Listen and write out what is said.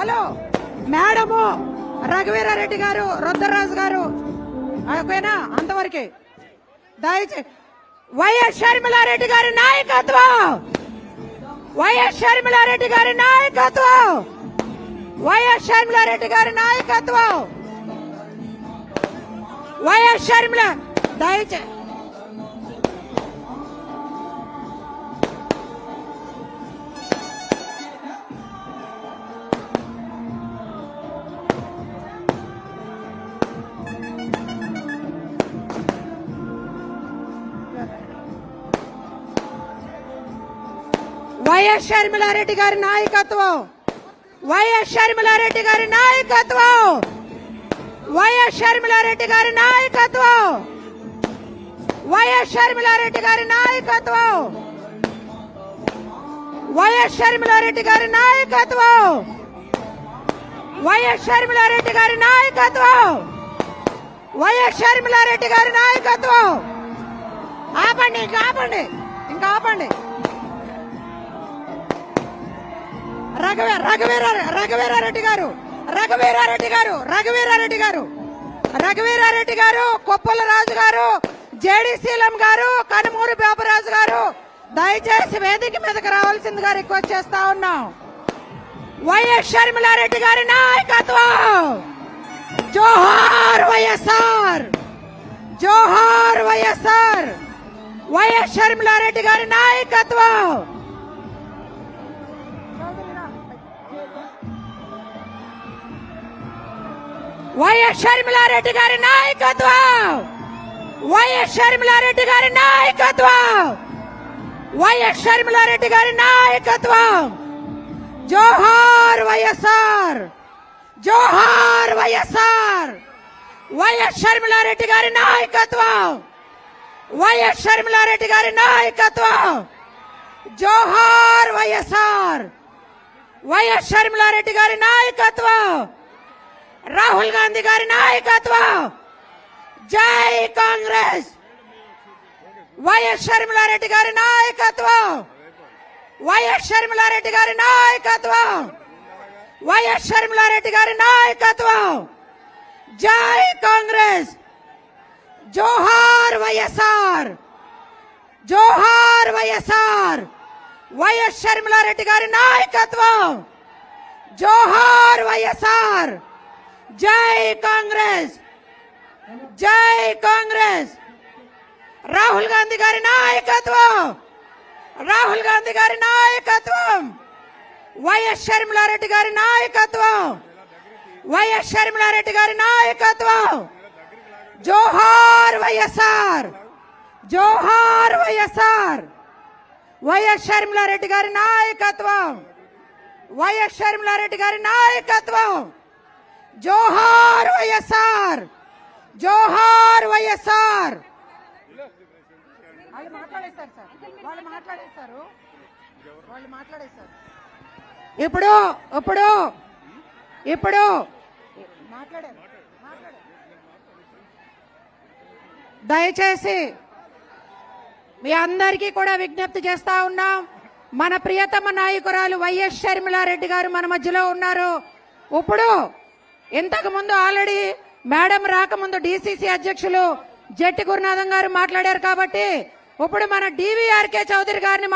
Hello madam Raghuveera Reddy గారు, రుద్రరాజు గారు, ఓకేనా? అంతవరకే. దయచేసి వైఎస్ షర్మిలారెడ్డి గారి నాయకత్వం, వైఎస్ షర్మిలారెడ్డి గారి నాయకత్వం, వైఎస్ షర్మిలారెడ్డి గారి నాయకత్వం, వైఎస్ షర్మిల. దయచేసి వైఎస్ షర్మిలారెడ్డి గారి నాయకత్వం, వైఎస్ షర్మిలారెడ్డి గారి నాయకత్వం, వైఎస్ షర్మిలారెడ్డి గారి నాయకత్వం, వైఎస్ షర్మిలారెడ్డి గారి నాయకత్వం, వైఎస్ షర్మిలారెడ్డి గారి నాయకత్వం, వైఎస్ షర్మిలారెడ్డి గారి నాయకత్వం, వైఎస్ షర్మిలారెడ్డి గారి నాయకత్వం. ఆపండి, ఇంకా ఆపండి, ఇంకా ఆపండి. రఘువీరారెడ్డి గారు, రఘువీరారెడ్డి గారు, రఘువీరారెడ్డి గారు, రఘువీరారెడ్డి గారు, కొప్పల రాజు గారు, జేడీసీలం గారు, కనుమూరి బాబురాజు గారు, దయచేసి వేదిక మీదకి రావాల్సిందిగా రిక్వెస్ట్ చేస్తా ఉన్నాం. వైఎస్ షర్మిలారెడ్డి గారి నాయకత్వం. జోహార్ వైఎస్ఆర్, జోహార్ వైఎస్ఆర్. వైఎస్ షర్మిలారెడ్డి గారి నాయకత్వం. వైఎస్ షర్మిలారెడ్డి గారి నాయకత్వం, వైఎస్ షర్మిలారెడ్డి గారి నాయకత్వం, వైఎస్ షర్మిలారెడ్డి గారి నాయకత్వం. జోహార్ వైఎస్ఆర్, జోహార్ వైఎస్ఆర్. వైఎస్ షర్మిలారెడ్డి గారి నాయకత్వం, వైఎస్ షర్మిలారెడ్డి గారి నాయకత్వం. జోహార్ వైఎస్ఆర్, వైఎస్ షర్మిలారెడ్డి గారి నాయకత్వం. రాహుల్ గాంధీ గారి నాయకత్వం. జై కాంగ్రెస్. వైఎస్ షర్మిలారెడ్డి గారి నాయకత్వం, వైఎస్ షర్మిలారెడ్డి గారి నాయకత్వం, వైఎస్ షర్మిలారెడ్డి గారి నాయకత్వం. జై కాంగ్రెస్. జోహార్ వైఎస్ఆర్, జోహార్ వైఎస్ఆర్. వైఎస్ షర్మిలారెడ్డి గారి నాయకత్వం. జోహార్ వైఎస్ఆర్. జై కాంగ్రెస్, జై కాంగ్రెస్. రాహుల్ గాంధీ గారి నాయకత్వం, రాహుల్ గాంధీ గారి నాయకత్వం. వైఎస్ షర్మిలారెడ్డి గారి నాయకత్వం, వైఎస్ షర్మిలారెడ్డి గారి నాయకత్వం. జోహార్ వైఎస్ఆర్, జోహార్ వైఎస్ఆర్. వైఎస్ షర్మిలారెడ్డి గారి నాయకత్వం, వైఎస్ షర్మిలారెడ్డి గారి నాయకత్వం. జోహార్ వైఎస్ఆర్, జోహార్ వైఎస్ఆర్. వాళ్ళు మాట్లాడేశారు సార్, వాళ్ళు మాట్లాడేశారు, వాళ్ళు మాట్లాడేశారు. ఇప్పుడు ఇప్పుడు ఇప్పుడు మాట్లాడారు. దయచేసి మీ అందరికీ కూడా విజ్ఞప్తి చేస్తా ఉన్నాం. మన ప్రియతమ నాయకురాలు వైఎస్ షర్మిలారెడ్డి గారు మన మధ్యలో ఉన్నారు. ఇప్పుడు ఇంతకు ముందు ఆల్రెడీ మేడం రాకముందు డీసీసీ అధ్యక్షులు జట్టి గురునాథం గారు మాట్లాడారు కాబట్టి ఇప్పుడు మన డివిఆర్కే చౌదరి గారిని